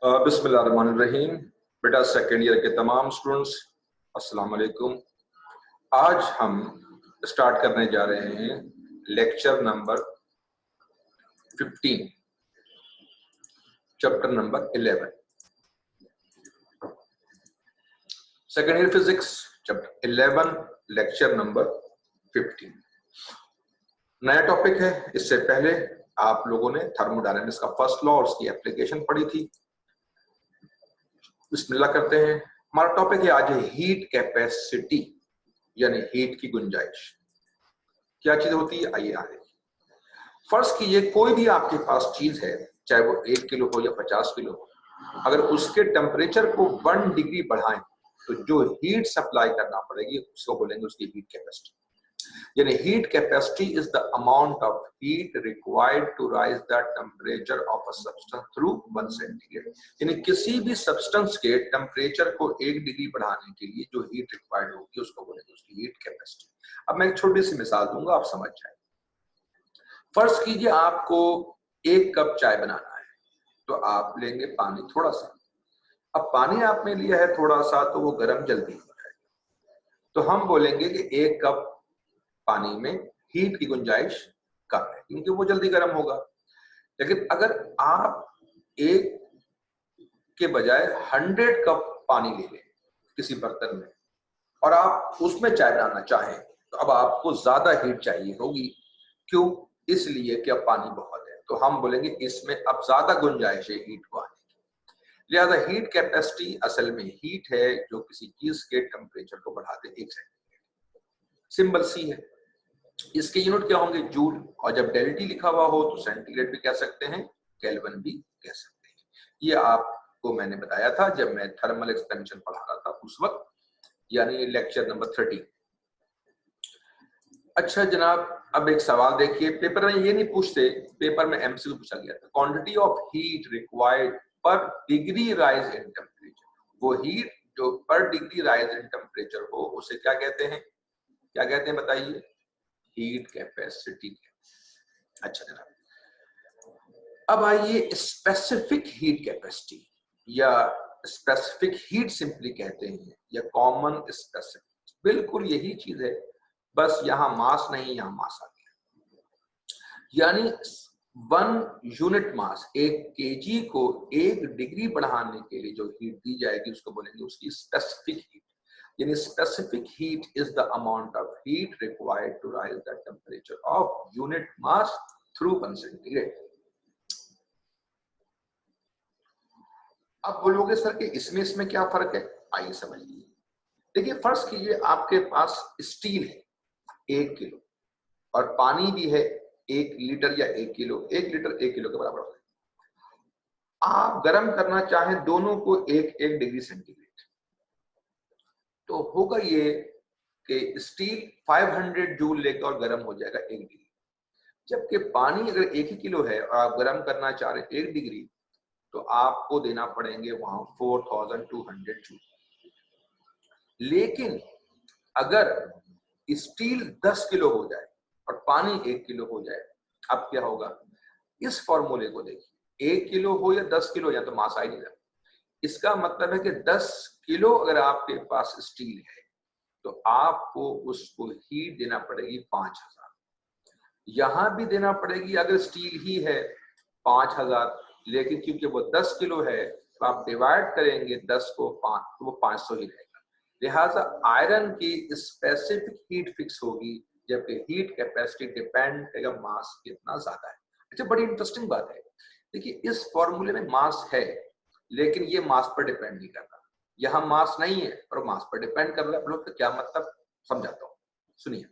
बिस्मिल्लाहिर्रहमानिर्रहीम। बेटा second year के तमाम स्टूडेंट्स अस्सलाम वालेकुम। आज हम स्टार्ट करने जा रहे हैं lecture number 15 chapter number 11 second year physics chapter 11 lecture number 15। नया टॉपिक है। इससे पहले आप लोगों ने थर्मोडायनामिक्स का फर्स्ट लॉ और उसकी एप्लीकेशन पढ़ी थी। बिस्मिल्लाह करते हैं। हमारा टॉपिक है आज हीट कैपेसिटी यानी हीट की गुंजाइश। क्या चीज होती है आइए आगे। फर्ज कीजिए कोई भी आपके पास चीज है, चाहे वो 1 किलो हो या 50 किलो, अगर उसके टेम्परेचर को 1 डिग्री बढ़ाएं तो जो हीट सप्लाई करना पड़ेगी उसको बोलेंगे उसकी हीट कैपेसिटी। यानी heat capacity is the amount of heat required to raise the temperature of a substance through 1 centigrade. यानी किसी भी सब्सटेंस के टेम्परेचर को 1 डिग्री बढ़ाने के लिए जो हीट रिक्वायर्ड होगी उसको बोलेंगे उसकी हीट कैपेसिटी। अब मैं एक छोटी सी मिसाल दूंगा, आप समझ जाए। फर्ज कीजिए आपको 1 कप चाय बनाना है, तो आप लेंगे पानी थोड़ा सा। अब पानी आपने लिया है थोड़ा सा तो वो गर्म जल्दी हो जाएगा, तो हम बोलेंगे कि 1 कप पानी में हीट की गुंजाइश कम है क्योंकि वो जल्दी गर्म होगा। लेकिन अगर आप 1 के बजाय 100 कप पानी ले लें किसी बर्तन में और आप उसमें चाय बनाना चाहें तो अब आपको ज्यादा हीट चाहिए होगी। क्यों? इसलिए कि अब पानी बहुत है, तो हम बोलेंगे इसमें अब ज्यादा गुंजाइश है हीट को आने की। लिहाजा हीट कैपेसिटी असल में हीट है जो किसी चीज के टेम्परेचर को बढ़ा दे 1 सेंटीग्रेड। सिंबल सी है। इसके यूनिट क्या होंगे? जूल, और जब डेल्टी लिखा हुआ हो तो सेंटीग्रेड भी कह सकते हैं, केल्विन भी कह सकते हैं। ये आपको मैंने बताया था जब मैं थर्मल एक्सपेंशन पढ़ा रहा था उस वक्त, यानी लेक्चर नंबर 30। अच्छा जनाब, अब एक सवाल देखिए, पेपर में ये नहीं पूछते, पेपर में एमसीक्यू पूछा गया था, क्वांटिटी ऑफ हीट रिक्वायर्ड पर डिग्री राइज इन टेम्परेचर। वो हीट जो पर डिग्री राइज इन टेम्परेचर हो उसे क्या कहते हैं? क्या कहते हैं बताइए? Heat capacity. अच्छा जनाब, अब आइए स्पेसिफिक हीट कैपेसिटी या स्पेसिफिक हीट सिंपली कहते हैं या कॉमन स्पेसिफिक, बिल्कुल यही चीज है, बस यहां मास नहीं यहां मास आ गया। यानी 1 यूनिट मास 1 केजी को 1 डिग्री बढ़ाने के लिए जो हीट दी जाएगी उसको बोलेंगे उसकी स्पेसिफिक हीट। यानी specific heat is the amount of heat required to raise the temperature of unit mass through 1 centigrade. अब बोलोगे सर कि इसमें क्या फर्क है? आइए समझिए। देखिए फर्ज कीजिए आपके पास स्टील है 1 किलो और पानी भी है 1 लीटर या 1 किलो। 1 लीटर 1 किलो के बराबर होता है। आप गर्म करना चाहें दोनों को 1 डिग्री सेंटीग्रेड, तो होगा ये कि स्टील 500 जूल लेकर गर्म हो जाएगा 1 डिग्री, जबकि पानी अगर 1 ही किलो है और आप गर्म करना चाह रहे 1 डिग्री तो आपको देना पड़ेंगे वहां 4200 जूल। लेकिन अगर स्टील 10 किलो हो जाए और पानी 1 किलो हो जाए, अब क्या होगा? इस फॉर्मूले को देखिए, 1 किलो हो या 10 किलो या तो मास आ ही नहीं रहा। इसका मतलब है कि 10 किलो अगर आपके पास स्टील है तो आपको उसको हीट देना पड़ेगी 5000। यहां भी देना पड़ेगी अगर स्टील ही है 5000, लेकिन क्योंकि वो 10 किलो है तो आप डिवाइड करेंगे 10 को 5 तो वो 500 ही रहेगा। लिहाजा आयरन की स्पेसिफिक हीट फिक्स होगी, जबकि हीट कैपेसिटी डिपेंड करेगा मास कितना ज्यादा है। अच्छा बड़ी इंटरेस्टिंग बात है, देखिए इस फॉर्मूले में मास है लेकिन ये मास पर डिपेंड नहीं कर रहा। यहाँ मास नहीं है और मास पर डिपेंड कर रहा है। तो क्या मतलब समझाता हूँ, सुनिए।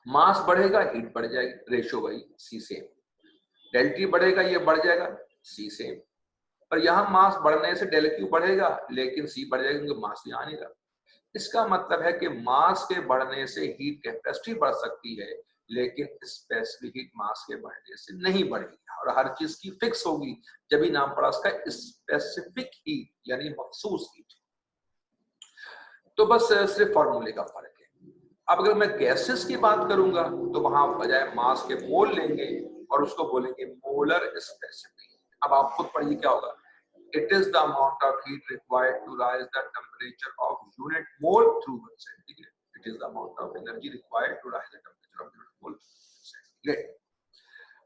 मास बढ़ेगा हीट बढ़ जाएगी, रेशियो वही सी सेम। डेल्टी बढ़ेगा ये बढ़ जाएगा, सी सेम। और यहाँ मास बढ़ने से डेल क्यू बढ़ेगा लेकिन सी बढ़ जाएगा क्योंकि मास यहाँ नहीं रहा। इसका मतलब है कि मास के बढ़ने से हीट कैपेसिटी बढ़ सकती है लेकिन स्पेसिफिक हीट मास के बढ़ने से नहीं बढ़ेगी, और हर चीज की फिक्स होगी, जब ही नाम पड़ा उसका स्पेसिफिक हीट यानी मखसूस हीट। तो बस सिर्फ फॉर्मूले का फर्क है। अब अगर मैं गैसेस की बात करूंगा तो वहां बजाय मास के मोल लेंगे और उसको बोलेंगे मोलर स्पेसिफिक। अब आप खुद पढ़िए क्या होगा। It is the amount of heat required to rise the temperature of unit mole through 1 centigrade. It is the amount of energy required to rise the temperature of unit mole centigrade.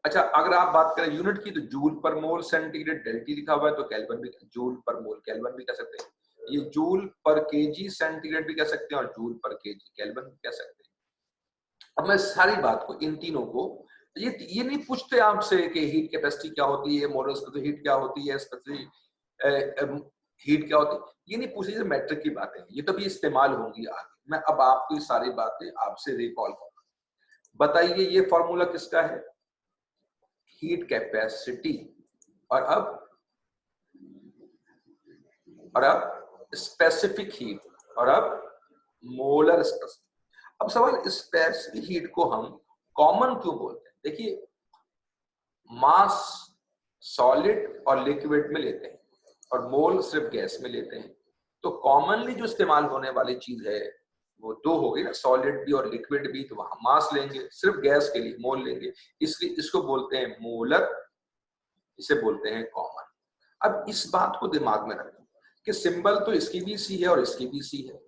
अच्छा, अगर आप बात करें unit की तो joule पर मोल centigrade डेल्टी लिखा हुआ है, तो केल्विन भी, जूल पर मोल केल्विन भी कह सकते हैं, ये जूल पर केजी सेंटीग्रेड भी कह सकते हैं और जूल पर केजी केल्विन भी कह सकते हैं। अब मैं सारी बात को, इन तीनों को, ये नहीं पूछते आपसे कि हीट कैपेसिटी क्या होती है, मोलर स्पेसिफिक हीट क्या होती है, स्पेसिफिक हीट क्या होती है, ये नहीं पूछे, ये मैट्रिक की बातें हैं, ये तो भी इस्तेमाल होंगी आगे। मैं अब आपको ये सारी बातें आपसे रिकॉल करूंगा। बताइए ये फॉर्मूला किसका है? Heat capacity. और अब स्पेसिफिक हीट, और अब मोलर स्पेसिफिक। अब सवाल, स्पेसिफिक हीट को हम कॉमन क्यों बोलते हैं? देखिए, मास सॉलिड और लिक्विड में लेते हैं और मोल सिर्फ गैस में लेते हैं, तो कॉमनली जो इस्तेमाल होने वाली चीज है वो दो हो गई ना, सॉलिड भी और लिक्विड भी, तो वहां मास लेंगे, सिर्फ गैस के लिए मोल लेंगे, इसलिए इसको बोलते हैं मोलर, इसे बोलते हैं कॉमन। अब इस बात को दिमाग में रखें कि सिंबल तो इसकी भी सी है और इसकी भी सी है,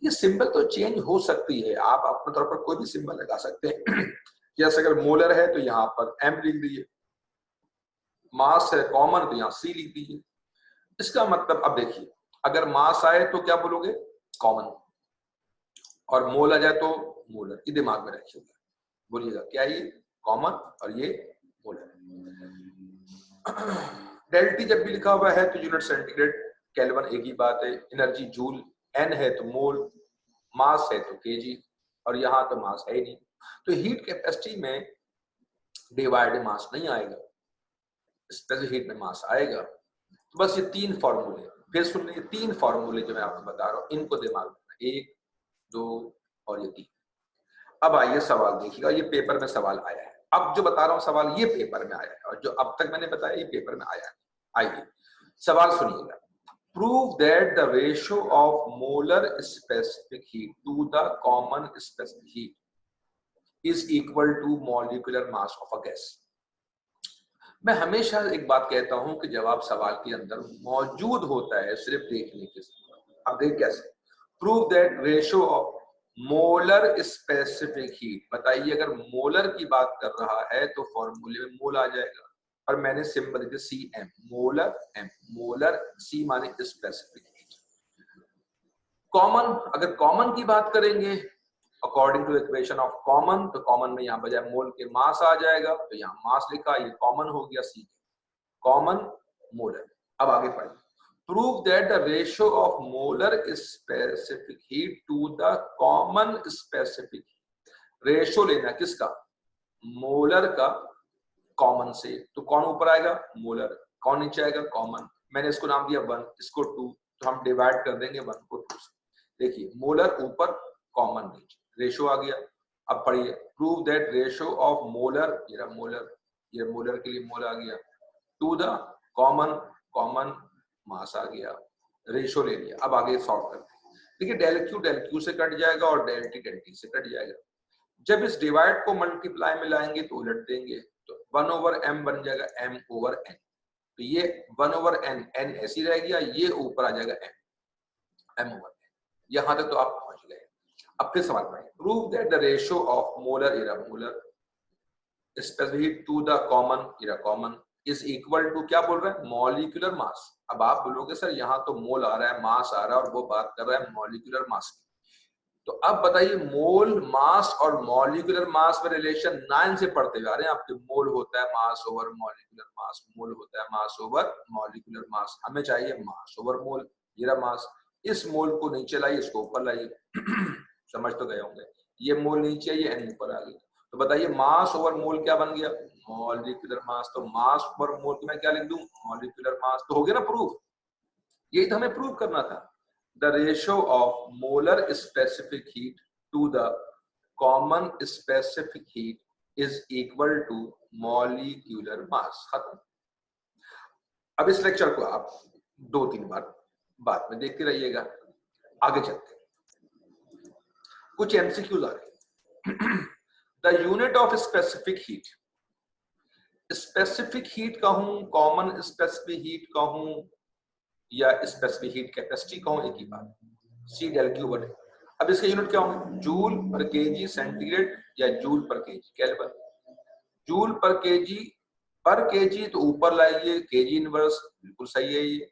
ये सिंबल तो चेंज हो सकती है, आप अपने तौर पर कोई भी सिंबल लगा सकते हैं। जैसे अगर मोलर है तो यहाँ पर एम लिख दीजिए, मास है कॉमन तो यहाँ सी लिख दीजिए। इसका मतलब, अब देखिए, अगर मास आए तो क्या बोलोगे? कॉमन, और मोल आ जाए तो मोलर। ये दिमाग में रखिएगा, बोलिएगा क्या ये कॉमन और ये मोलर। डेल्टी जब भी लिखा हुआ है तो यूनिट सेंटीग्रेड, केल्विन एक ही बात है, एनर्जी जूल, एन है तो मोल, मास है तो केजी, और यहां तो मास है ही नहीं, तो हीट कैपेसिटी में डिवाइड मास नहीं आएगा, स्पेसिफिक हीट में मास आएगा। तो बस ये तीन फॉर्मूले, फिर सुन लीजिए, तीन फॉर्मूले जो मैं आपको बता रहा हूँ, इनको दिमाग में, 1 2 और ये 3। अब आइए सवाल देखिएगा, ये पेपर में सवाल आया है, अब जो बता रहा हूं सवाल ये पेपर में आया है, और जो अब तक मैंने बताया ये पेपर में आया है। आइए सवाल सुनिएगा। Prove that the ratio of molar specific heat to the common specific heat is equal to molecular mass of a gas. मैं हमेशा एक बात कहता हूं कि जवाब सवाल के अंदर मौजूद होता है, सिर्फ देखने के साथ। अब देख कैसे, prove that ratio of molar specific heat. बताइए, अगर मोलर की बात कर रहा है तो फॉर्मूले में मोल आ जाएगा, और मैंने सिंबल दिया C M, molar M, molar C माने स्पेसिफिक हीट। कॉमन, अगर कॉमन की बात करेंगे according to equation of common, तो कॉमन में यहाँ बजाय मोल के मास आ जाएगा, तो यहाँ मास लिखा, ये कॉमन हो गया सी, कॉमन मोलर। अब आगे पढ़िए। Prove that the ratio of molar specific heat to the common specific heat, ratio लेना किसका? मोलर का कॉमन से, तो कौन ऊपर आएगा? मोलर, कौन नीचे आएगा? कॉमन। मैंने इसको नाम दिया 1, इसको 2, तो हम डिवाइड कर देंगे 1 को 2 से। देखिए, मोलर ऊपर, कॉमन नीचे, रेशियो आ गया। अब पढ़िए, prove that ratio of molar, ये मोलर, ये मोलर के लिए मोल आ गया, टू द कॉमन, कॉमन मास आ गया, रेशियो ले लिया। अब आगे सॉल्व करते हैं। देखिए, डेल क्यू से कट जाएगा और डेल टी से कट जाएगा। जब इस डिवाइड को मल्टीप्लाई में लाएंगे तो उलट देंगे, तो 1 ओवर m बन जाएगा m ओवर n, तो ये 1 ओवर n, n ऐसी रह गया, ये ऊपर आ जाएगा m ओवर n। यहां तक तो आप पहुंच गए। अब फिर सवाल पढ़िए। Prove that the ratio of molar इरामोलर स्पेसिफिक टू द कॉमन इराकॉमन इज इक्वल टू, क्या बोल रहा है? Molecular mass. अब आप बोलोगे सर यहाँ तो मोल आ रहा है, मास आ रहा है, और वो बात कर रहा है मॉलिक्यूलर मास की। तो अब बताइए, मोल, मास और मॉलिक्यूलर मास में रिलेशन 9 से पढ़ते जा रहे हैं आपके। मोल होता है मास ओवर मॉलिक्यूलर मास, मोल होता है मास ओवर मॉलिक्यूलर मास। हमें चाहिए मास ओवर मोल, ये रहा मास। इस मोल को नीचे लाइए, इसको ऊपर लाइए। समझ तो गए होंगे, ये मोल नीचे, ये एन ऊपर आ गया। तो बताइए, मास ओवर मोल क्या बन गया? Molecular mass. तो मास ओवर मोल को मैं क्या लिख दूं? Molecular mass. तो हो गया ना प्रूफ? यही तो हमें प्रूव करना था। The ratio of molar specific heat to the common specific heat is equal to molecular mass. खत्म। अब इस लेक्चर को आप 2-3 बार बाद में देखते रहिएगा। आगे चलते हैं, कुछ एमसीक्यूज आ रहे। The unit of specific heat, specific heat कहूं, कॉमन स्पेसिफिक हीट कहूं, या स्पेसिफिक हीट कैपेसिटी कहूं, एक ही बात, सी डेल क्यू बने। अब इसके यूनिट क्या होंगे, जूल पर केजी सेंटीग्रेड या जूल पर केजी केल्विन। जूल पर केजी तो ऊपर लाइए केजी इनवर्स, बिल्कुल सही है, ये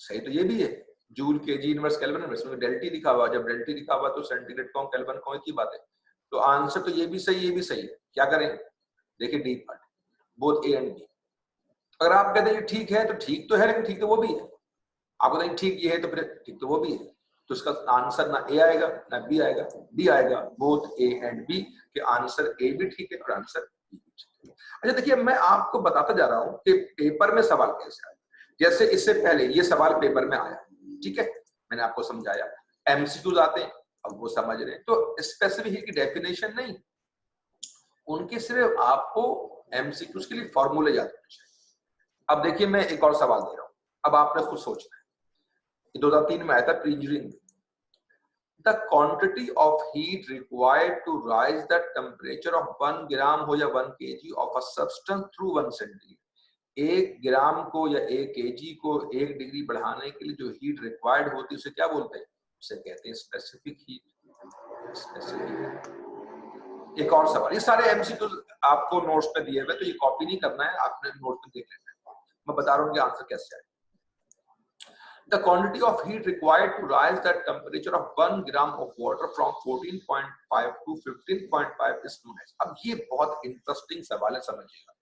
सही तो ये भी है, joule KG inverse kelvin inverse में डेल्टी लिखा हुआ, जब डेल्टी लिखा हुआ तो सेंटीग्रेड कौन केल्विन कौन की बात है, तो आंसर तो ये भी सही ये भी सही है। क्या करें, देखिए D part, both A and B. अगर आप कहते हैं ठीक है तो ठीक तो है, लेकिन ठीक तो वो भी है, आपको नहीं ठीक ये है तो फिर ठीक तो वो भी है, तो इसका आंसर ना ए आएगा ना बी आएगा, बी आएगा, बोथ ए एंड बी, के आंसर ए भी ठीक है और आंसर बी भी ठीक है। अच्छा देखिए, मैं आपको बताता जा रहा हूं कि पेपर में सवाल कैसे आया। जैसे इससे पहले ये सवाल पेपर में आया, ठीक है, मैंने आपको समझाया, एमसीक्यूज आते हैं, अब वो समझ रहे हैं, तो स्पेसिफिक की डेफिनेशन नहीं, उनके सिर्फ आपको एमसीक्यूज के लिए फॉर्मूले याद होने चाहिए। अब देखिए मैं एक और सवाल दे रहा हूं, अब आपने खुद सोचना है, 2003 में आया था pre engineering. The quantity of heat required to rise the temperature of 1 ग्राम हो या 1 kg of a substance through 1 centigrade, 1 ग्राम को या 1 kg को 1 डिग्री बढ़ाने के लिए जो हीट रिक्वायर्ड होती है उसे क्या बोलते हैं, उसे कहते हैं स्पेसिफिक हीट। स्पेसिफिक। एक और सवाल, ये सारे एमसीक्यू आपको नोट्स पे दिए हुए, तो ये कॉपी नहीं करना है, आपने नोट में देख लेना है, मैं बता रहा हूँ कि आंसर कैसे आए। The quantity of heat required to rise the temperature of 1 gram of water from 14.5 to 15.5 is known as। अब ये बहुत इंटरेस्टिंग सवाल है, समझिएगा।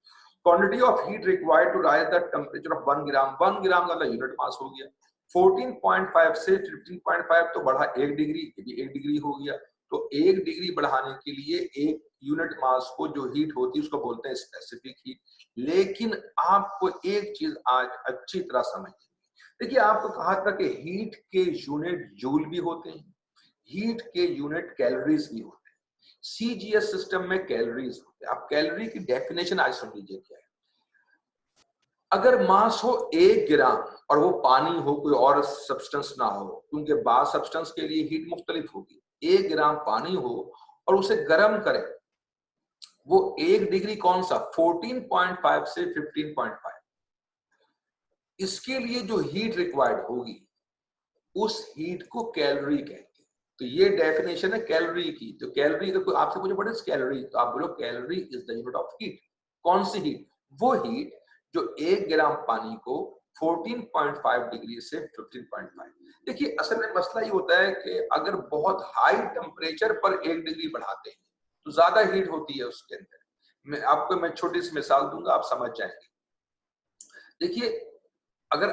Quantity of heat required to rise the temperature of 1 gram, 1 gram का unit mass हो गया, 14.5 से 15.5 तो बढ़ा 1 डिग्री, ये भी 1 डिग्री हो गया, तो 1 डिग्री बढ़ाने के लिए 1 यूनिट मास को जो हीट होती है उसको बोलते हैं स्पेसिफिक हीट। लेकिन आपको एक चीज आज अच्छी तरह समझिए, देखिए आपको कहा था कि हीट के यूनिट जूल भी होते हैं, हीट के यूनिट कैलोरीज भी होते हैं, सीजीएस सिस्टम में कैलोरीज होते हैं। आप कैलोरी की डेफिनेशन आज सुन लीजिए क्या है। अगर मास हो 1 ग्राम और वो पानी हो, कोई और सब्सटेंस ना हो, क्योंकि बाद सब्सटेंस के लिए हीट मुख्तलिफ होगी, 1 ग्राम पानी हो और उसे गर्म करें, वो 1 डिग्री कौन सा, 14.5 से 15.5, इसके लिए जो हीट रिक्वायर्ड होगी उस हीट को कैलोरी कहते हैं। तो ये डेफिनेशन है कैलोरी की। तो कैलोरी अगर कोई आपसे पूछे व्हाट इज कैलोरी, तो आप बोलो calorie is the unit of heat. कौन सी हीट, वो हीट जो 1 ग्राम पानी को 14.5 डिग्री से 15.5। देखिए असल में मसला ये होता है कि अगर बहुत हाई टेम्परेचर पर 1 डिग्री बढ़ाते हैं तो ज्यादा हीट होती है उसके अंदर। मैं छोटी सी मिसाल दूंगा, आप समझ जाएंगे। देखिए अगर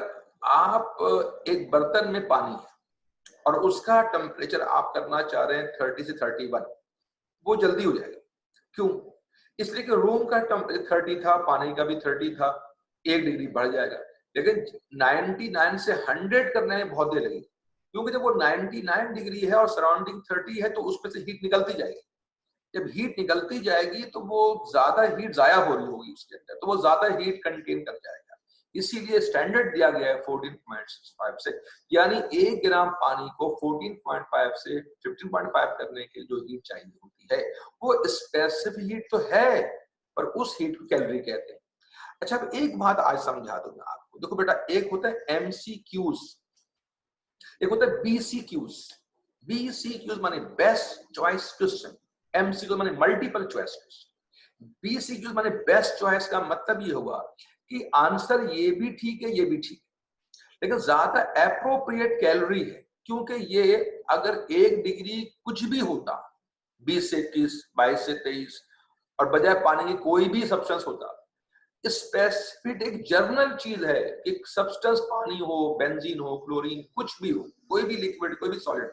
आप एक बर्तन में पानी है और उसका टेम्परेचर आप करना चाह रहे हैं 30 से 31, वो जल्दी हो जाएगा। क्यों, इसलिए कि रूम का टेम्परेचर 30 था, पानी का भी 30 था, 1 डिग्री बढ़ जाएगा। लेकिन 99 से 100 करने में बहुत देर लगेगी, क्योंकि जब वो 99 डिग्री है और सराउंडिंग 30 है तो उसमें से हीट निकलती जाएगी। जब हीट निकलती जाएगी तो वो ज्यादा हीट जाया हो रही होगी उसके अंदर, तो वो ज्यादा हीट कंटेन कर जाएगा। इसीलिए स्टैंडर्ड दिया गया है 14.65 से, यानी 1 ग्राम पानी को 14.5 से 15.5 करने के जो हीट चाहिए होती है वो स्पेसिफिक हीट तो है, पर उस हीट को कैलोरी कहते हैं। अच्छा अब एक बात आज समझा दूंगा आपको। देखो बेटा, एक होता है एमसीक्यूज, एक होता है बीसीक्यूज। बीसीक्यूज माने बेस्ट चॉइस क्वेश्चन, एमसीक्यू माने मल्टीपल चॉइस क्वेश्चन। बीसीक्यूज माने बेस्ट चॉइस का मतलब ये हुआ कि आंसर ये भी ठीक है ये भी ठीक है, लेकिन ज्यादा एप्रोप्रिएट कैलोरी है, क्योंकि ये अगर 1 डिग्री कुछ भी होता, 20 से 21, 22 से 23, और बजाय पानी की कोई भी सब्सटेंस होता, स्पेसिफिक एक जर्नल चीज है कि सब्सटेंस पानी हो, बेंजीन हो, क्लोरीन, कुछ भी हो, कोई भी लिक्विड कोई भी सॉलिड,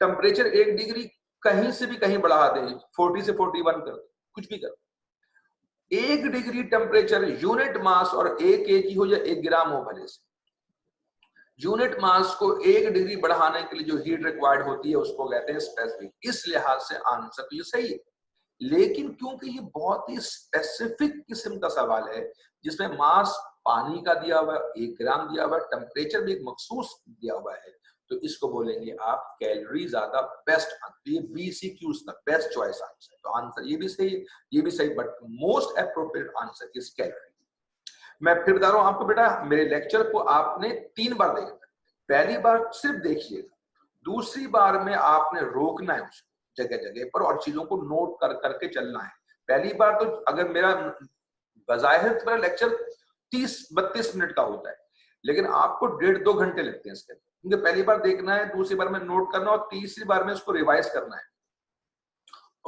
टेम्परेचर 1 डिग्री कहीं से भी कहीं बढ़ा दे, 40 से 41 कर दे, कुछ भी कर, 1 डिग्री टेम्परेचर यूनिट मास और 1 kg हो या 1 ग्राम हो, भले से यूनिट मास को 1 डिग्री बढ़ाने के लिए जो हीट रिक्वायर्ड होती है उसको कहते हैं स्पेसिफिक। इस लिहाज से आंसर तो ये सही है, लेकिन क्योंकि ये बहुत ही स्पेसिफिक किस्म का सवाल है जिसमें मास पानी का दिया हुआ है, 1 ग्राम दिया हुआ है, टेम्परेचर भी एक मखसूस दिया हुआ है, तो इसको बोलेंगे आप कैलोरी ज्यादा बेस्ट आंसर। ये बीसीक्यूज का बेस्ट चॉइस आंसर, तो आंसर ये भी सही है ये भी सही, but most appropriate answer is calorie. मैं फिर बता रहा हूं आपको बेटा, मेरे लेक्चर को आपने 3 बार देखना। पहली बार सिर्फ देखिएगा, दूसरी बार में आपने रोकना है उसको जगह जगह पर और चीजों को नोट कर करके चलना है। पहली बार तो अगर मेरा बजाहिर मेरा लेक्चर 30-32 मिनट का होता है, लेकिन आपको 1.5-2 घंटे लगते हैं इसके, क्योंकि पहली बार देखना है, दूसरी बार में नोट करना और तीसरी बार में उसको रिवाइज करना है।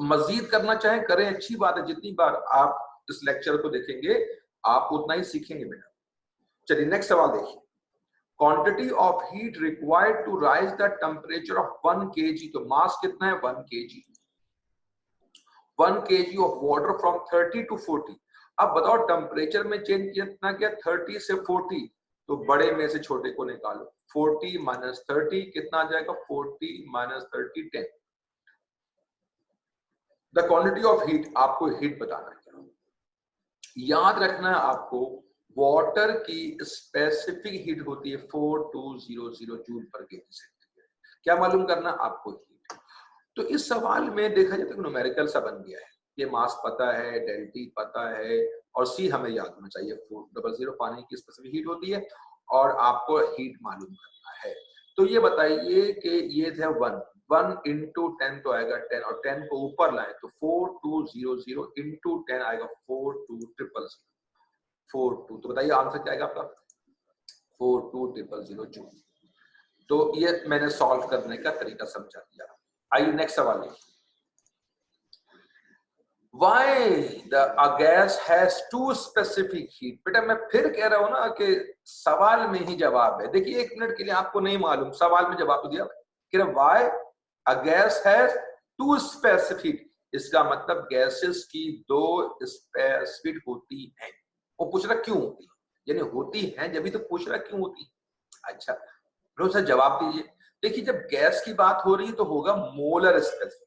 मजीद करना चाहे करें, अच्छी बात है, जितनी बार आप इस लेक्चर को देखेंगे आप उतना ही सीखेंगे बेटा। चलिए नेक्स्ट सवाल देखिए, quantity of heat required to raise the temperature of 1 kg, तो मास कितना है 1 kg, 1 kg of water from 30 to 40। अब बताओ टेम्परेचर में चेंज कितना किया 30 से 40, तो बड़े में से छोटे को निकालो, 40 माइनस 30 कितना आ जाएगा, 40 minus 30 10। The quantity of heat, आपको हीट बताना है, याद रखना है आपको, वाटर की स्पेसिफिक हीट होती है 4200 जूल पर केजी सेंटीग्रेड। क्या मालूम करना आपको हीट। तो इस सवाल में देखा जाए तो न्यूमेरिकल सा बन गया है, ये मास पता है, डेल्टी पता है और सी हमें याद होना चाहिए, 400 पानी की स्पेसिफिक हीट होती है और आपको हीट मालूम करना है। तो ये बताइए कि ये थे 1 इंटू 10 तो आएगा 10 और 10 को ऊपर लाए तो 4200 इंटू 10 आएगा 42000 42। तो बताइए आंसर क्या आएगा आपका 42000 जूल। तो ये मैंने सॉल्व करने का तरीका समझा दिया। आइए नेक्स्ट सवाल देखिए, Why a gas has two specific heat। बेटा मैं फिर कह रहा हूं ना कि सवाल में ही जवाब है। देखिए 1 मिनट के लिए आपको नहीं मालूम, सवाल में जवाब तो दिया कि why a gas has two specific, इसका मतलब गैसेस की 2 स्पेसिफिक होती हैं। वो पूछ रहा क्यों होती है, यानी होती हैं जब भी, तो पूछ रहा क्यों होती है। अच्छा रोज सर जवाब दीजिए। देखिए जब गैस की बात हो रही है तो होगा मोलर स्पेसिफिक,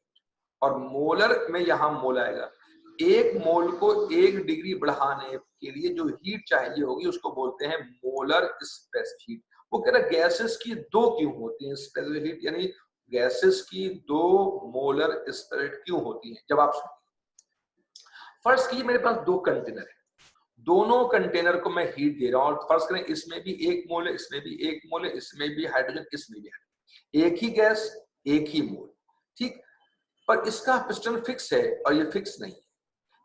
और मोलर में यहां मोल आएगा, 1 मोल को 1 डिग्री बढ़ाने के लिए जो हीट चाहिए होगी उसको बोलते हैं मोलर स्पेसिफिक हीट। वो कह रहा गैसेस की 2 क्यों होती हैं स्पेसिफिक हीट, यानी गैसेस की 2 मोलर स्पेसिफिक क्यों होती हैं। जवाब सुनिए, फर्स्ट कीजिए मेरे पास 2 कंटेनर है, दोनों कंटेनर को मैं हीट दे रहा हूं, और फर्स्ट करें इसमें भी 1 मोल है, इसमें भी 1 मोल है, इसमें भी हाइड्रोजन, इसमें भी हाइड्रोजन, एक ही गैस एक ही मोल, ठीक। पर इसका पिस्टन फिक्स है और ये फिक्स नहीं है।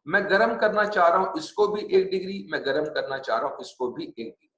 मैं गर्म करना चाह रहा हूं इसको भी 1 डिग्री, मैं गर्म करना चाह रहा हूं इसको भी 1 डिग्री,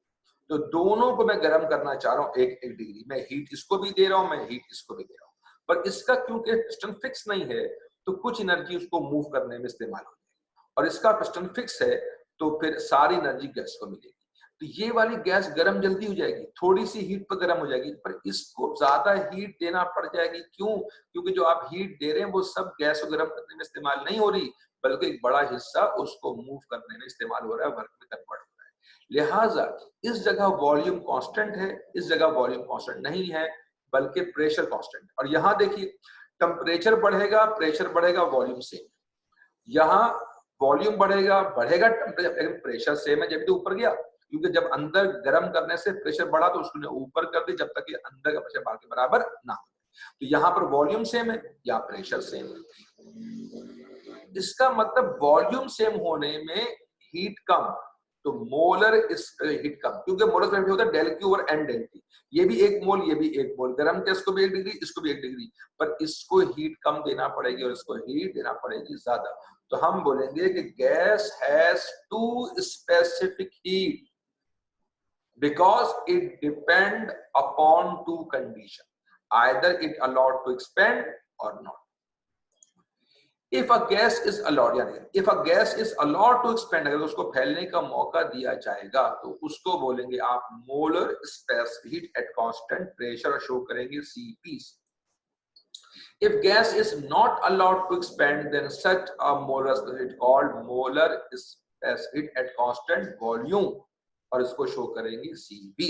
तो दोनों को मैं गर्म करना चाह रहा हूं 1 डिग्री, मैं हीट इसको भी दे रहा हूं, मैं हीट इसको भी दे रहा हूं। पर इसका क्योंकि पिस्टन फिक्स नहीं है तो कुछ एनर्जी उसको मूव करने में इस्तेमाल हो जाएगी, और इसका पिस्टन फिक्स है तो फिर सारी एनर्जी गैस को मिलेगी। तो ये वाली गैस गर्म जल्दी हो जाएगी, थोड़ी सी हीट पर गर्म हो जाएगी, पर इसको ज्यादा हीट देना पड़ जाएगी। क्यों? क्योंकि जो आप हीट दे रहे हैं वो सब गैस को गर्म करने में इस्तेमाल नहीं हो रही, बल्कि एक बड़ा हिस्सा उसको मूव करने में इस्तेमाल हो रहा है, वर्क में कन्वर्ट हो रहा है। लिहाजा इस जगह वॉल्यूम कांस्टेंट है, इस जगह वॉल्यूम कांस्टेंट नहीं है, बल्कि प्रेशर कांस्टेंट। और यहाँ देखिए टेम्परेचर बढ़ेगा, प्रेशर बढ़ेगा, वॉल्यूम सेम। यहाँ वॉल्यूम बढ़ेगा बढ़ेगा टेम्परेचर, लेकिन प्रेशर सेम है जब भी ऊपर गया, क्योंकि जब अंदर गर्म करने से प्रेशर बढ़ा तो उसने ऊपर कर दी, जब तक कि अंदर का प्रेशर बाहर के बराबर ना हो। तो यहाँ पर वॉल्यूम सेम है, यहाँ प्रेशर सेम है। इसका मतलब वॉल्यूम सेम होने में हीट कम, तो मोलर हीट कम, क्योंकि मोलर होता है del Q over N del T. ये भी 1 मोल, ये भी 1 मोल, गर्म के इसको भी 1 डिग्री, इसको भी 1 डिग्री, पर इसको हीट कम देना पड़ेगी और इसको हीट देना पड़ेगी ज्यादा। तो हम बोलेंगे कि gas has 2 specific heat because it depend upon 2 conditions, either it allowed to expand or not. If a gas is allowed, यानी if a gas is allowed to expand, अगर उसको फैलने का मौका दिया जाएगा तो उसको बोलेंगे आप molar specific heat at constant pressure, show करेंगे Cp। If gas is not allowed to expand, then such a molar specific heat called molar specific heat at constant volume, और इसको शो करेंगे Cp।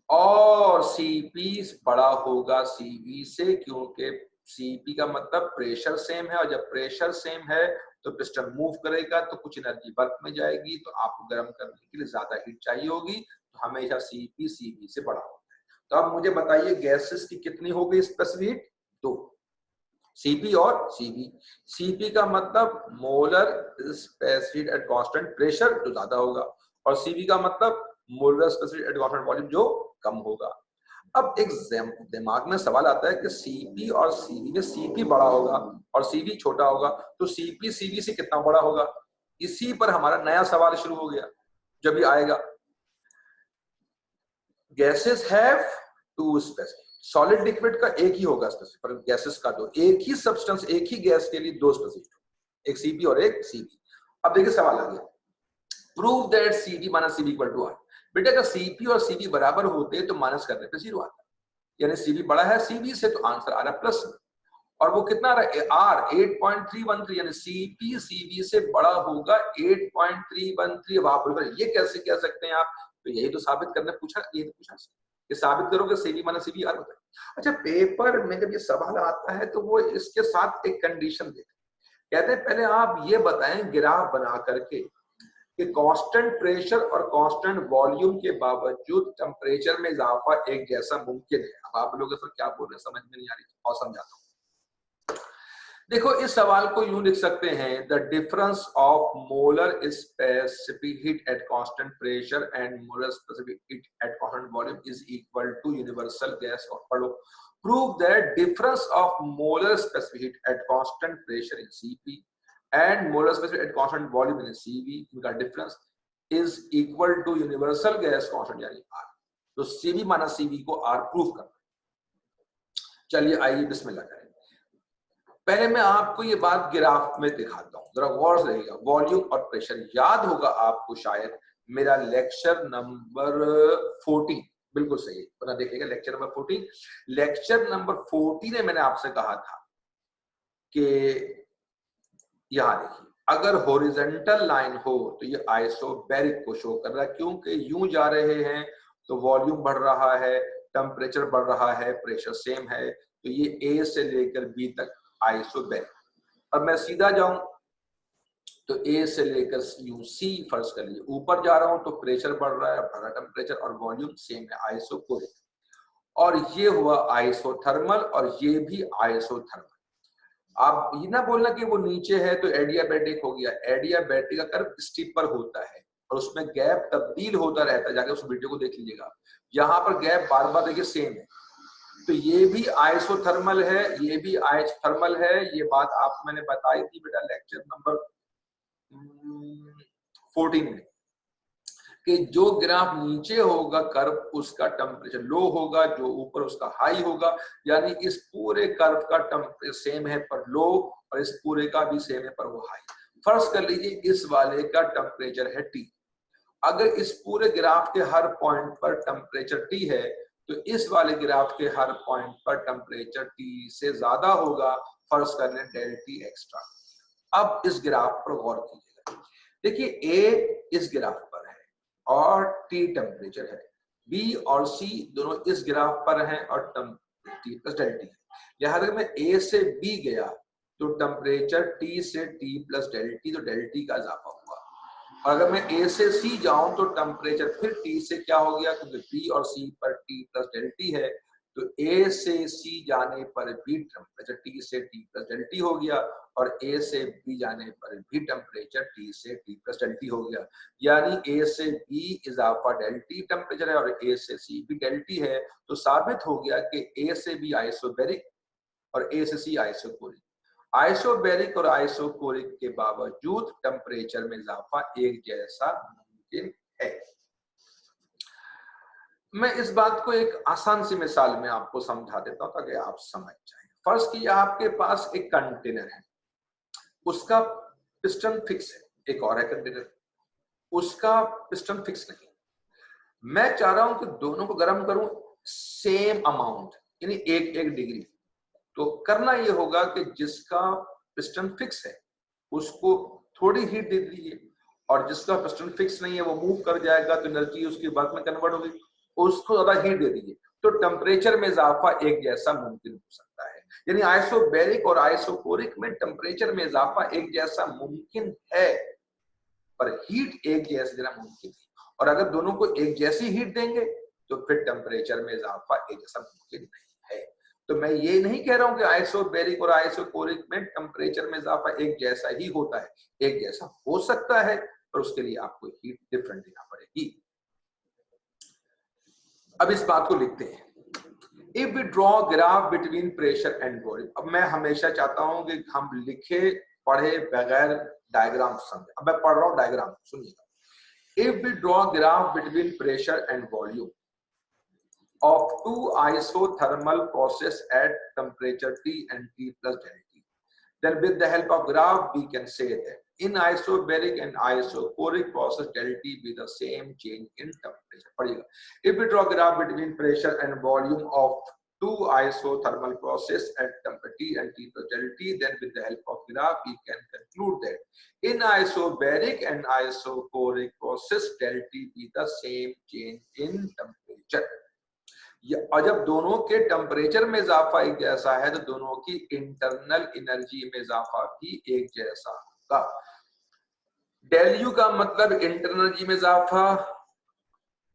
और Cp बड़ा होगा Cv से, क्योंकि Cp का मतलब प्रेशर सेम है, और जब प्रेशर सेम है तो पिस्टन मूव करेगा तो कुछ एनर्जी वर्क में जाएगी, तो आपको गर्म करने के लिए ज्यादा हीट चाहिए होगी, तो हमेशा Cp Cv से बड़ा होगा। तो अब मुझे बताइए गैसेस की कितनी होगी स्पेसिफिक हीट? 2। Cp और Cv। Cp का मतलब molar specific at constant pressure, जो ज्यादा होगा, और Cv का मतलब molar specific at constant volume, जो कम होगा। अब एक दिमाग में सवाल आता है कि Cp और Cv में Cp बड़ा होगा और Cv छोटा होगा, तो Cp Cv से कितना बड़ा होगा? इसी पर हमारा नया सवाल शुरू हो गया। जब ये आएगा, gases have two specific, solid liquid का एक ही होगा स्पेसिफिक, पर गैसेस का दो, एक ही सब्सटेंस एक ही गैस के लिए दो स्पेसिफिक, एक Cp और एक Cv। अब देखिए सवाल आ गया, prove that Cp minus Cv equal to R। बेटा अगर Cp और Cv बराबर होते तो माइनस करने पे जीरो आता, यानी Cv बड़ा है Cv से, तो आंसर आ रहा है प्लस में। और वो कितना रहा है? R 8.313, यानी Cp Cv से बड़ा होगा 8.313। अब आप बोल ये कैसे कह सकते हैं आप? तो यही तो साबित करने पूछा, ये तो पूछा कि साबित करो कि Cv माइनस Cv R होता है। अच्छा, पेपर में जब ये सवाल आता है तो वो इसके साथ एक कंडीशन देते हैं, कहते हैं पहले आप ये बताएं ग्राफ बना करके कि कांस्टेंट प्रेशर और कांस्टेंट वॉल्यूम के बावजूद टेम्परेचर में इजाफा एक जैसा मुमकिन है। अब आप लोग सर क्या बोल रहे हैं, समझ में नहीं आ रही, और समझाता हूं। देखो इस सवाल को यूं लिख सकते हैं, the difference of molar specific heat at constant pressure and molar specific heat at constant volume is equal to universal gas. और पढ़ो, prove that difference of molar specific heat at constant pressure in Cp and molar specific at constant volume in Cv, इनका difference is equal to universal gas constant यानी R। तो Cv minus Cv को R prove करना। चलिए आइए बिस्मिल्लाह करें। पहले मैं आपको ये बात ग्राफ में दिखाता हूं, जरा गौर से देखिएगा। वॉल्यूम और प्रेशर याद होगा आपको शायद, मेरा लेक्चर नंबर 14, बिल्कुल सही, बना देखिएगा लेक्चर नंबर 14। लेक्चर नंबर 14 में मैंने आपसे कहा था कि यहां देखिए, अगर हॉरिजॉन्टल लाइन हो तो ये आइसोबैरिक को शो कर रहा है, क्योंकि यूं जा रहे हैं तो वॉल्यूम बढ़ रहा है, टेम्परेचर बढ़ रहा है, प्रेशर सेम है, तो ये ए से लेकर बी तक आइसोबैरिक। अब मैं सीधा जाऊं तो ए से लेकर यू सी फर्ज कर लीजिए, ऊपर जा रहा हूं तो प्रेशर बढ़ रहा है, बढ़ रहा टेम्परेचर और वॉल्यूम सेम है, आइसोकोरिक। और ये हुआ आइसोथर्मल और ये भी आइसोथर्मल। आप ये ना बोलना कि वो नीचे है तो एडियाबैटिक हो गया, एडियाबैटिक का कर्व स्टीपर होता है और उसमें गैप तब्दील होता रहता है, जाके उस वीडियो को देख लीजिएगा। यहाँ पर गैप बार बार देखिए सेम है, तो ये भी आइसोथर्मल है, ये भी आइसोथर्मल है। ये बात आपको मैंने बताई थी बेटा लेक्चर नंबर 14 में, कि जो ग्राफ नीचे होगा कर्व उसका टेम्परेचर लो होगा, जो ऊपर उसका हाई होगा, यानी इस पूरे कर्व का टेम्परेचर सेम है पर लो, और इस पूरे का भी सेम है पर वो हाई। फर्ज कर लीजिए इस वाले का टेम्परेचर है T, अगर इस पूरे ग्राफ के हर पॉइंट पर टेम्परेचर T है तो इस वाले ग्राफ के हर पॉइंट पर टेम्परेचर T से ज्यादा होगा, फर्ज कर लें डेल T एक्स्ट्रा। अब इस ग्राफ पर गौर कीजिएगा, देखिए A इस ग्राफ पर है और T टेम्परेचर है, B और C दोनों इस ग्राफ पर हैं और T प्लस डेल T है। लिहाजा अगर मैं A से B गया तो टेम्परेचर T से T प्लस डेल T, तो डेल T का इजाफा हुआ। और अगर मैं A से C जाऊं तो टेम्परेचर फिर T से क्या हो गया, क्योंकि B और C पर T प्लस डेल T है, तो A से C जाने पर भी टेम्परेचर T से T प्लस डेल T हो गया, और A से B जाने पर भी टेम्परेचर T से T प्लस डेल T हो गया। यानी A से B इजाफा डेल T टेम्परेचर है और A से C भी डेल T है। तो साबित हो गया कि A से B आइसोबैरिक और A से C आइसोकोरिक। आइसोबैरिक और आइसोकोरिक के बावजूद टेम्परेचर में इजाफा एक जैसा मुमकिन है। मैं इस बात को एक आसान सी मिसाल में आपको समझा देता हूं ताकि आप समझ जाएं। फर्ज कीजिए आपके पास एक कंटेनर है, उसका पिस्टन फिक्स है, एक और है कंटेनर, उसका पिस्टन फिक्स नहीं। मैं चाह रहा हूं कि दोनों को गर्म करूं सेम अमाउंट, यानी एक एक डिग्री। तो करना यह होगा कि जिसका पिस्टन फिक्स है उसको थोड़ी हीट दे दीजिए, और जिसका पिस्टन फिक्स नहीं है वो मूव कर जाएगा तो एनर्जी उसकी वर्क में कन्वर्ट होगी, उसको ज्यादा हीट दे दीजिए, तो टेम्परेचर में इजाफा एक जैसा मुमकिन हो सकता है। यानी आइसोबैरिक और आइसोकोरिक में टेम्परेचर में इजाफा एक जैसा मुमकिन है, पर हीट एक जैसे देना मुमकिन नहीं। और अगर दोनों को एक जैसी हीट देंगे तो फिर टेम्परेचर में इजाफा एक जैसा मुमकिन नहीं है। तो मैं ये नहीं कह रहा हूं कि आइसोबैरिक और आइसोकोरिक में टेम्परेचर में इजाफा एक जैसा ही होता है, एक जैसा हो सकता है, पर उसके लिए आपको हीट डिफरेंट देना पड़ेगी। अब इस बात को लिखते हैं, if we draw graph between pressure and volume. अब मैं हमेशा चाहता हूं कि हम लिखे पढ़े बगैर डायग्राम समझे। अब मैं पढ़ रहा हूं डायग्राम, सुनिएगा। If we draw graph between pressure and volume of two isothermal process at temperature T and T plus delta, then with the help of graph we can say that in isobaric and isocoric process delta be the same change in temperature. पढ़िएगा, if we draw graph between pressure and volume of two isothermal process at temperature T and T plus delta, then with the help of graph we can conclude that in isobaric and isocoric process delta be the same change in temperature. और जब दोनों के temperature में इजाफा एक जैसा है तो दोनों की इंटरनल एनर्जी में इजाफा भी एक जैसा होगा। डेल यू का मतलब इंटरनल एनर्जी में इजाफा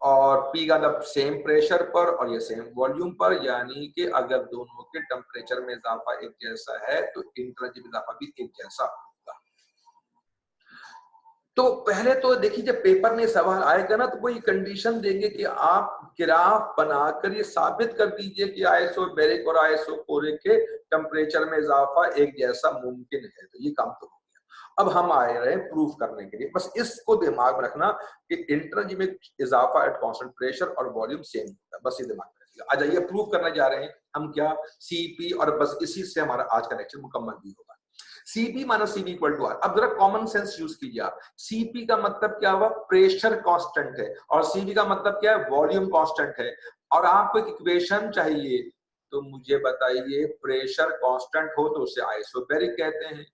और पी का मतलब सेम प्रेशर पर और ये सेम वॉल्यूम पर, यानी कि अगर दोनों के टेम्परेचर में इजाफा एक जैसा है तो इंटरनल एनर्जी में इजाफा भी एक जैसा होगा। तो पहले तो देखिए, जब पेपर में सवाल आएगा ना तो वो ये कंडीशन देंगे कि आप ग्राफ बनाकर ये साबित कर दीजिए कि आइसोबैरिक और आइसोकोरिक के टेम्परेचर में इजाफा एक जैसा मुमकिन है। तो ये काम तो हो गया। अब हम आए रहे प्रूफ करने के लिए। बस इसको दिमाग में रखना कि इंटरनल में इजाफा एट कांस्टेंट प्रेशर और वॉल्यूम सेम होता है, बस ये दिमाग में रखिएगा। आ जाइए, प्रूफ करने जा रहे हैं हम क्या, सीपी, और बस इसी से हमारा आज का लेक्चर मुकम्मल भी होगा। Cp minus Cv equal to R. अब जरा कॉमन सेंस यूज कीजिए आप। Cp का मतलब क्या हुआ, प्रेशर कांस्टेंट है, और Cv का मतलब क्या है, वॉल्यूम कांस्टेंट है। और आपको एक इक्वेशन चाहिए, तो मुझे बताइए, प्रेशर कांस्टेंट हो तो उसे आइसोबैरिक कहते हैं,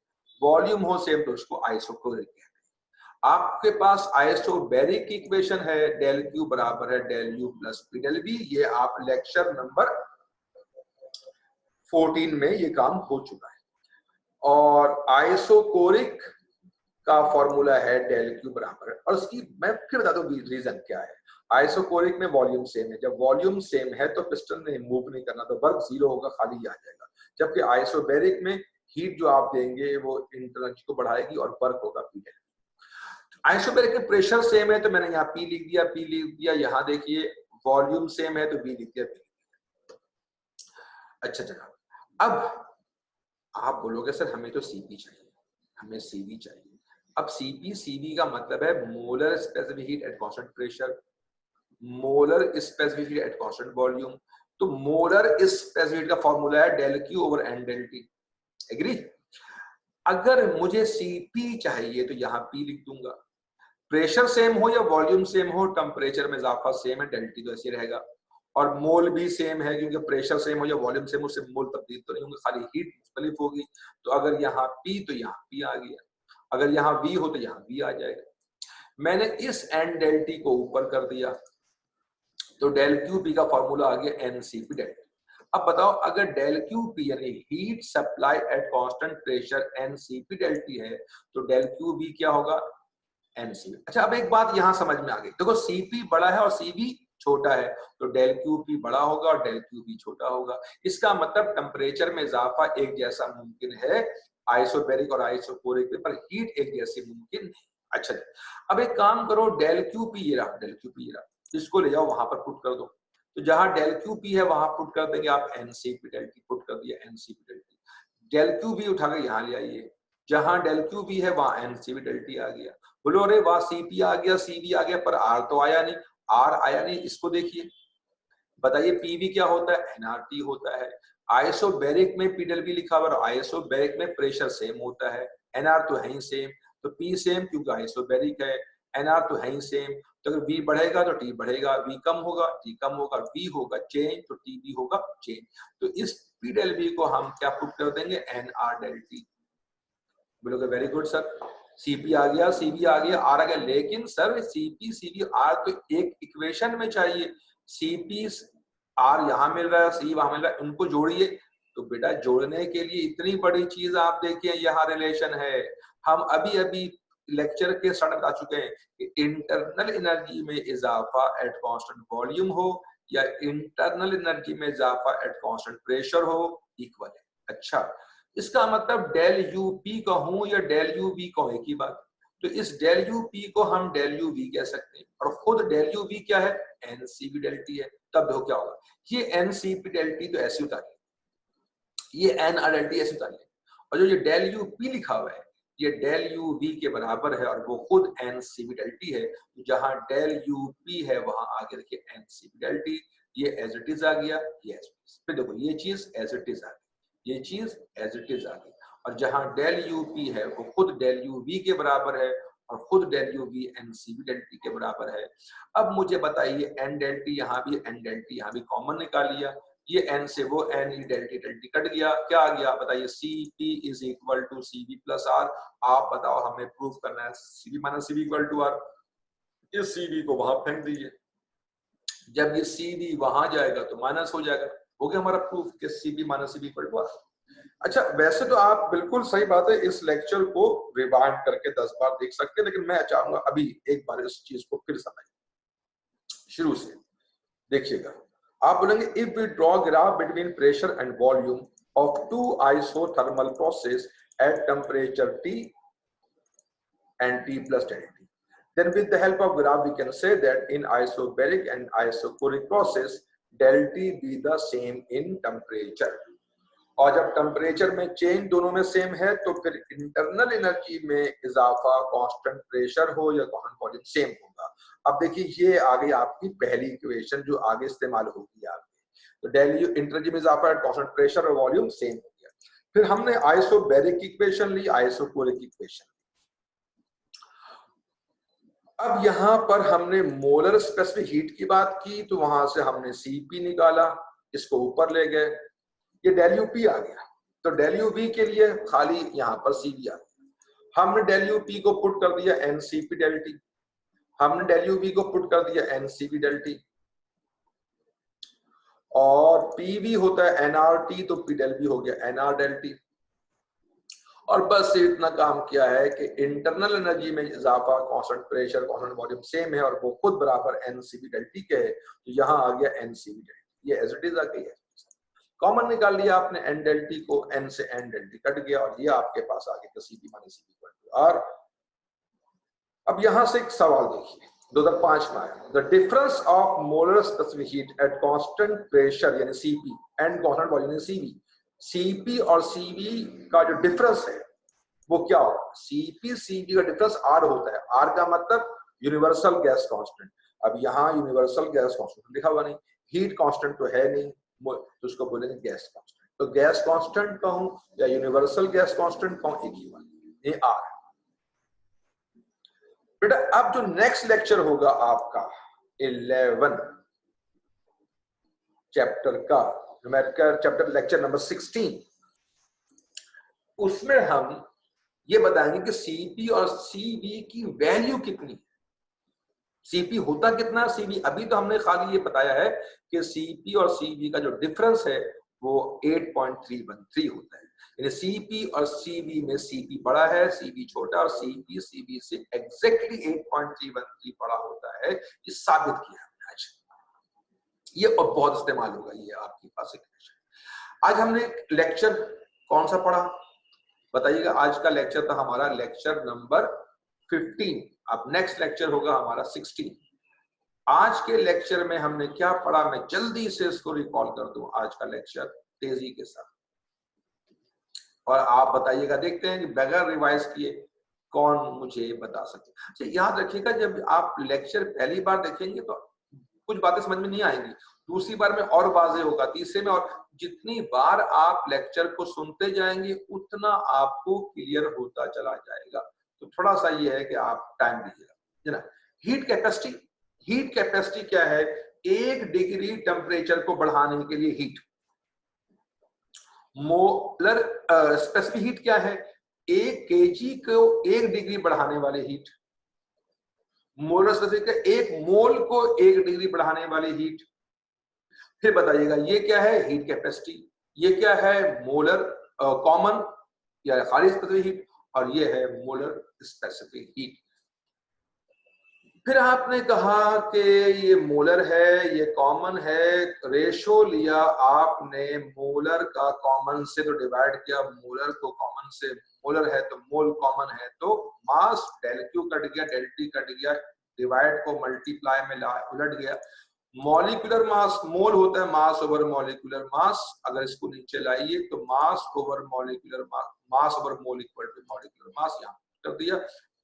वॉल्यूम हो सेम तो उसको आइसोकोरिक कहते हैं। आपके पास आइसोबैरिक की इक्वेशन है, डेल क्यू बराबर है del U plus P del B. ये आप लेक्चर नंबर 14 में ये काम हो चुका है। और आइसोकोरिक का फॉर्मूला है डेल क्यू बराबर है, और उसकी मैं फिर बता दूं रीजन क्या है। आइसोकोरिक में वॉल्यूम सेम है, जब वॉल्यूम सेम है तो पिस्टन ने मूव नहीं करना, तो वर्क जीरो होगा, खाली ही आ जाएगा। जबकि आइसोबैरिक में हीट जो आप देंगे वो इंटरनल को बढ़ाएगी और वर्क होगा पी डेल। आइसोबैरिक में प्रेशर सेम है तो मैंने यहाँ पी लिख दिया, पी लिख दिया। यहाँ देखिए वॉल्यूम सेम है तो बी लिख दिया, बी। अच्छा जनाब, अब आप बोलोगे सर हमें तो सीपी चाहिए, हमें सीवी चाहिए। अब सीपी सीवी का मतलब है molar specific heat at constant pressure, molar specific heat at constant volume. तो मोलर स्पेसिफिक हीट का फॉर्मूला है del Q over N del T. Agree? अगर मुझे सीपी चाहिए तो यहाँ पी लिख दूंगा। प्रेशर सेम हो या वॉल्यूम सेम हो, टेम्परेचर में इजाफा सेम है, डेल टी तो ऐसे रहेगा। और मोल भी सेम है, क्योंकि प्रेशर सेम हो या वॉल्यूम सेम हो, उससे मोल तब्दील तो नहीं होंगे, खाली हीट मुख्तलिफ होगी। तो अगर यहाँ P तो यहाँ P आ गया, अगर यहाँ V हो तो यहाँ V आ जाएगा। मैंने इस एन डेल टी को ऊपर कर दिया तो डेल क्यू पी का फॉर्मूला आ गया एनसीपी डेल टी। अब बताओ, अगर डेल क्यू पी यानी heat supply at constant pressure NCP del T है तो डेल क्यू बी क्या होगा, एनसीपी। अच्छा, अब एक बात यहां समझ में आ गई। देखो सीपी बड़ा है और सीबी छोटा है, तो डेल क्यू पी बड़ा होगा और डेल क्यू बी छोटा होगा। इसका मतलब टेम्परेचर में इजाफा एक जैसा मुमकिन है आइसोबैरिक और आइसोकोरिक में, पर हीट एक जैसी मुमकिन नहीं। अच्छा, अब एक काम करो, डेल क्यू पी ये रहा, डेल क्यू पी ये रहा, इसको ले जाओ वहां पर पुट कर दो। तो जहां डेल क्यू पी है वहां पुट कर देंगे आप एनसीपी डेल टी, पुट कर दिया NCP del T. Del Q B उठा के यहाँ ले आइए, जहां डेल क्यू बी है वहां एनसीपी डेल टी आ गया। बोलो अरे वहां सीपी आ गया, सीबी आ गया, पर आर तो आया नहीं, आर आया नहीं। इसको देखिए, बताइए पीवी क्या होता है, एनआरटी होता है। आइसोबैरिक में पी डेल बी लिखा हुआ है, आइसोबैरिक में प्रेशर सेम होता है, एनआर तो है ही सेम, तो पी सेम क्योंकि आइसोबैरिक है, एनआर तो है ही सेम। तो अगर वी बढ़ेगा तो टी बढ़ेगा, वी कम होगा टी कम होगा, वी होगा चेंज तो टी बी होगा चेंज। तो इस पी डेल बी को हम क्या पुट कर देंगे, एनआर डेल टी। बोलोगे वेरी गुड सर, सीपी आ गया, सीबी आ गया, आर आ गया, लेकिन सर सीपी सीबी आर तो एक इक्वेशन में चाहिए। सीपी आर यहाँ मिल रहा है, सी वहां मिल रहा है, उनको जोड़िए। तो बेटा जोड़ने के लिए इतनी बड़ी चीज आप देखिए, यहाँ रिलेशन है। हम अभी अभी लेक्चर के स्टार्ट बता चुके हैं कि इंटरनल एनर्जी में इजाफा एट कांस्टेंट वॉल्यूम हो या इंटरनल एनर्जी में इजाफा एट कांस्टेंट प्रेशर हो इक्वल है। अच्छा, इसका मतलब डेल यू पी कहूं या डेल यू वी कहूं एक ही बात। तो इस डेल यू पी को हम डेल यू वी कह सकते हैं और खुद डेल यू वी क्या है, N C P del T है। तब देखो क्या होगा, ये N C P del T तो ऐसे उतारिए, ये एन आर डेल टी ऐसे उतारिए, और जो ये डेल यू पी लिखा हुआ है ये डेल यू वी के बराबर है और वो खुद N C P del T है। जहां डेल यू पी है वहां आगे देखिए N C P del T, ये एज इट इज आ गया, ये एज इट इज। फिर देखो ये चीज एज इट इज आ गई, ये चीज एज इट इज आ गई, और जहां डेल यू पी है वो खुद डेल यू वी के बराबर है और खुद del U V N C P del T के बराबर है। अब मुझे बताइए एन डेल टी, यहाँ भी एन डेल टी यहाँ भी कॉमन निकाल लिया, ये एन से वो एन ई डेल टी कट गया, क्या आ गया बताइए, C P is equal to C B plus R. आप बताओ, हमें प्रूफ करना है C B minus C B equal to R. इस सी बी को वहां फेंक दीजिए, जब ये सी बी वहां जाएगा तो माइनस हो जाएगा, हो गया हमारा प्रूफ कि C B minus C B equal to R. अच्छा, वैसे तो आप बिल्कुल सही बात है, इस लेक्चर को रिवाइंड करके 10 बार देख सकते हैं, लेकिन मैं चाहूंगा अभी एक बार इस चीज को फिर समझिए शुरू से। देखिएगा, आप बोलेंगे if we draw graph between pressure and volume of two isothermal process at temperature T and T plus delta T, then with the help of graph we can say that in isobaric and isochoric process delta T be the same in temperature। और जब temperature में change दोनों में same है तो फिर internal energy में इजाफा कांस्टेंट प्रेशर हो या कांस्टेंट वॉल्यूम सेम होगा। अब देखिए ये आ गई आपकी पहली इक्वेशन जो आगे इस्तेमाल होगी आपकी, तो डेल यू एनर्जी में इजाफा कांस्टेंट प्रेशर और वॉल्यूम सेम हो गया। फिर हमने आइसोबैरिक इक्वेशन ली, आइसोकोरिक इक्वेशन। अब यहां पर हमने मोलर स्पेसिफिक हीट की बात की, तो वहां से हमने सीपी निकाला, इसको ऊपर ले गए, ये डेल यू पी आ गया, तो डेल यू वी के लिए खाली यहां पर सी बी आ गया। हमने डेल यू पी को पुट कर दिया n C P del T, हमने डेल यू वी को पुट कर दिया n C P del T, और पी वी होता है एन आर टी, तो पी डेल वी हो गया एन आर डेल टी। और बस इतना काम किया है कि इंटरनल एनर्जी में इजाफा constant pressure constant volume same है और वो खुद बराबर n C P del T के है, तो यहाँ आ गया n C P del T, ये एज इट इज आ गई है। कॉमन निकाल लिया आपने एन डेल टी को, एन से एन डेल टी कट गया और ये आपके पास आ गया C P minus C P equal to R. अब यहां से एक सवाल देखिए 2005 में आया, the difference of molar specific heat at constant pressure यानी सीपी एंड कांस्टेंट वॉल्यूम यानी सीवी, सीपी और सीवी का जो डिफरेंस है वो क्या होगा, सीपी सीवी का डिफरेंस आर होता है, आर का मतलब यूनिवर्सल गैस कांस्टेंट। अब यहाँ यूनिवर्सल गैस कांस्टेंट लिखा हुआ नहीं, हीट कांस्टेंट तो है नहीं, तो उसको बोलेंगे गैस कांस्टेंट। तो गैस कांस्टेंट कहूं या यूनिवर्सल गैस कांस्टेंट कहूं एक ही बात, ये आर। बेटा अब जो नेक्स्ट लेक्चर होगा आपका 11 चैप्टर का, न्यूमेरिकल चैप्टर लेक्चर नंबर 16, उसमें हम ये बताएंगे कि सीपी और सीवी की वैल्यू कितनी है, सीपी होता कितना, सीवी। अभी तो हमने खाली ये बताया है कि सीपी और सीवी का जो डिफरेंस है वो 8.313 होता है, यानी सीपी और सीवी में सीपी बड़ा है, सीवी छोटा, और सीपी सीवी से एग्जैक्टली 8.313 बड़ा होता है। ये साबित किया हमने आज, ये बहुत इस्तेमाल होगा ये आपके पास एक। आज हमने लेक्चर कौन सा पढ़ा बताइएगा, आज का लेक्चर था हमारा लेक्चर नंबर 15, अब नेक्स्ट लेक्चर होगा हमारा 16। आज के लेक्चर में हमने क्या पढ़ा, मैं जल्दी से इसको रिकॉल कर दूं आज का लेक्चर तेजी के साथ, और आप बताइएगा, देखते हैं कि बगैर रिवाइज किए कौन मुझे बता सकते। अच्छा याद रखिएगा, जब आप लेक्चर पहली बार देखेंगे तो कुछ बातें समझ में नहीं आएंगी, दूसरी बार में और वाज़ेह होगा, तीसरे में, और जितनी बार आप लेक्चर को सुनते जाएंगे उतना आपको क्लियर होता चला जाएगा। तो थोड़ा सा ये है कि आप टाइम दीजिएगा, है ना। हीट कैपेसिटी, हीट कैपेसिटी क्या है, 1 डिग्री टेम्परेचर को बढ़ाने के लिए हीट। मोलर स्पेसिफिक हीट क्या है, 1 केजी को 1 डिग्री बढ़ाने वाले हीट। मोलर स्पेसिफिक 1 मोल को 1 डिग्री बढ़ाने वाली हीट। फिर बताइएगा ये क्या है, हीट कैपेसिटी, ये क्या है, मोलर कॉमन या खाली स्पेसिफिक हीट, और ये है मोलर स्पेसिफिक हीट। फिर आपने कहा कि ये मोलर है, ये कॉमन है, रेशो लिया आपने मोलर का कॉमन से तो डिवाइड किया, मोलर को कॉमन से, मोलर है तो मोल कॉमन है तो मास डेल क्यू कट गया, डेल टी कट गया, डिवाइड को मल्टीप्लाई में उलट गया। मॉलिक्यूलर मास मोल होता है मास ओवर मॉलिक्यूलर मास, अगर इसको नीचे लाइए तो mass over molecular mass, mass over mole equal to molecular mass, यहाँ कर दिया।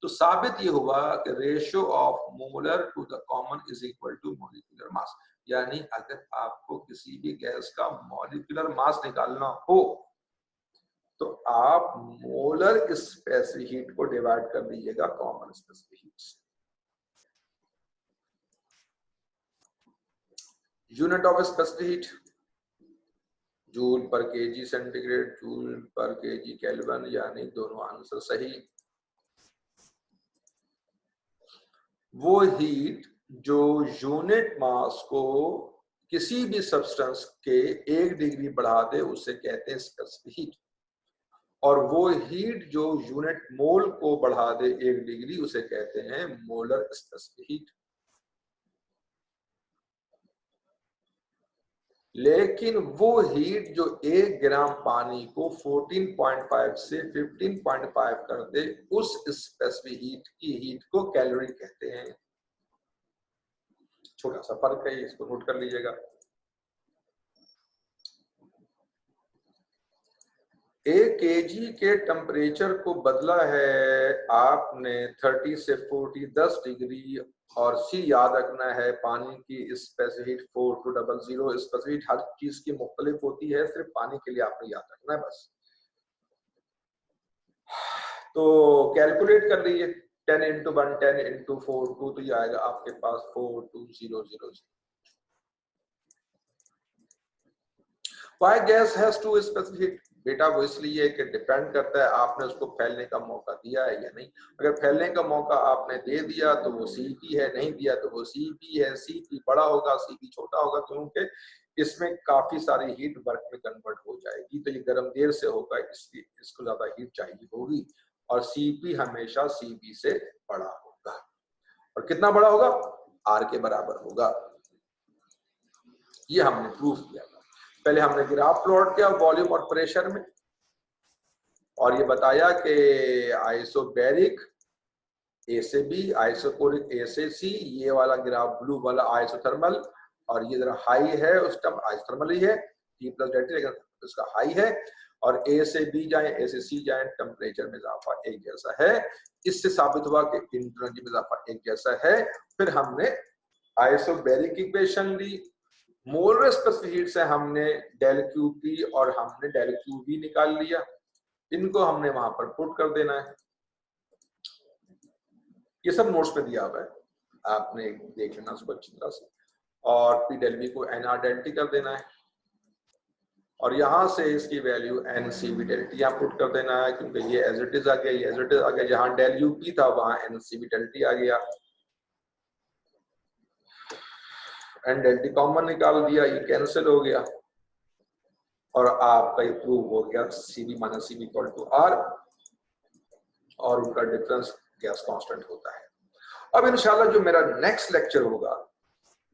तो साबित ये हुआ कि ratio of molar to the common is equal to molecular mass. यानी अगर आपको किसी भी गैस का मॉलिक्यूलर मास निकालना हो तो आप मोलर स्पेसिफिक हीट को डिवाइड कर दीजिएगा कॉमन स्पेसिफिक हीट से। Unit of specific heat joule पर केजी सेंटीग्रेड, जूल पर केजी केल्विन, यानी दोनों आंसर सही। वो हीट जो यूनिट मास को किसी भी सब्सटेंस के 1 डिग्री बढ़ा दे उसे कहते हैं स्पेसिफिक हीट, और वो हीट जो यूनिट मोल को बढ़ा दे 1 डिग्री उसे कहते हैं मोलर स्पेसिफिक हीट। लेकिन वो हीट जो 1 ग्राम पानी को 14.5 से 15.5 कर दे उस स्पेसिफिक हीट की हीट को कैलोरी कहते हैं। छोटा सा फर्क है, इसको नोट कर लीजिएगा। 1 केजी के टेम्परेचर को बदला है आपने 30 से 40 10 डिग्री, और सी याद रखना है पानी की स्पेसिफिक 4200। स्पेसिफिक हर चीज की मुख्तलिफ होती है, सिर्फ पानी के लिए आपने याद रखना है बस। तो कैलकुलेट कर लीजिए 10 इंटू 1 10 इंटू 4 2, तो ये आएगा आपके पास 42000। Why gas has two specific? बेटा वो इसलिए कि डिपेंड करता है आपने उसको फैलने का मौका दिया है या नहीं। अगर फैलने का मौका आपने दे दिया तो वो सीपी है, नहीं दिया तो वो सीपी है। सीपी बड़ा होगा, सीपी छोटा होगा, क्योंकि इसमें काफी सारी हीट वर्क में कन्वर्ट हो जाएगी, तो ये गर्म देर से होगा, इसलिए इसको ज्यादा हीट चाहिए होगी, और सीपी हमेशा सीबी से बड़ा होगा। और कितना बड़ा होगा? आर के बराबर होगा। ये हमने प्रूफ किया। पहले हमने ग्राफ प्लॉट किया वॉल्यूम और प्रेशर में, और ये बताया कि आइसोबैरिक ए से बी, आइसोकोरिक ए से सी, ये वाला ग्राफ ब्लू वाला आइसोथर्मल, और ये जरा हाई है उस टाइम आइसोथर्मल ही है T प्लस डेल्टा, लेकिन उसका हाई है। और ए से बी जाए, ए से सी जाए, टेम्परेचर में इजाफा एक जैसा है। इससे साबित हुआ कि इंटरनल में इजाफा एक जैसा है। फिर हमने आइसोबैरिक इक्वेशन ली, मोलर स्पेसिफिक हीट से हमने डेल क्यू पी और हमने डेल क्यू वी निकाल लिया। इनको हमने वहां पर पुट कर देना है। ये सब नोट्स में दिया हुआ है, आपने देख लेना उसको अच्छी तरह से। और पी डेल वी को एन आर डेल टी कर देना है, और यहां से इसकी value n C B del T यहाँ पुट कर देना है, क्योंकि ये एज इट इज आ गया, ये एज इट इज आ गया। जहां डेल यू पी था वहां N C B del T आ गया। एन डेल टी कॉमन निकाल दिया, ये कैंसिल हो गया, और आपका ये प्रूव हो गया CB minus CB equal to R, और उनका डिफरेंस गैस कांस्टेंट होता है। अब इंशाल्लाह जो मेरा नेक्स्ट लेक्चर होगा,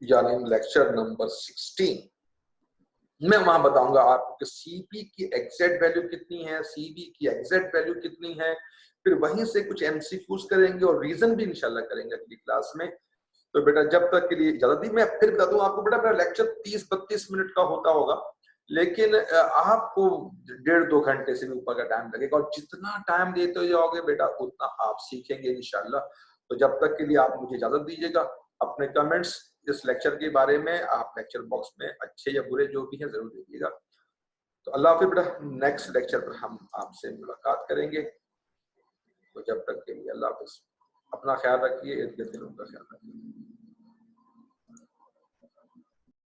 यानी लेक्चर नंबर 16, मैं वहां बताऊंगा आपको कि सीपी की एग्जैक्ट वैल्यू कितनी है, सीबी की एग्जैक्ट वैल्यू कितनी है। फिर वहीं से कुछ एमसीक्यूज करेंगे और रीजन भी इंशाल्लाह करेंगे अगली क्लास में। तो बेटा जब तक के लिए इजाजत दी। मैं फिर बता दूं आपको, बेटा मेरा लेक्चर 30-32 मिनट का होता होगा, लेकिन आपको 1.5-2 घंटे से भी ऊपर का टाइम लगेगा, और जितना टाइम देते जाओगे बेटा उतना आप सीखेंगे इंशाल्लाह। तो जब तक के लिए आप मुझे इजाजत दीजिएगा। अपने कमेंट्स इस लेक्चर के बारे में आप लेक्चर बॉक्स में अच्छे या बुरे जो भी हैं जरूर दीजिएगा। तो अल्लाह हाफिज़ बेटा, नेक्स्ट लेक्चर पर हम आपसे मुलाकात करेंगे। तो जब तक के लिए अल्लाह हाफिज़, अपना ख्याल रखिए, इर्द गिर्द का ख्याल रखिए।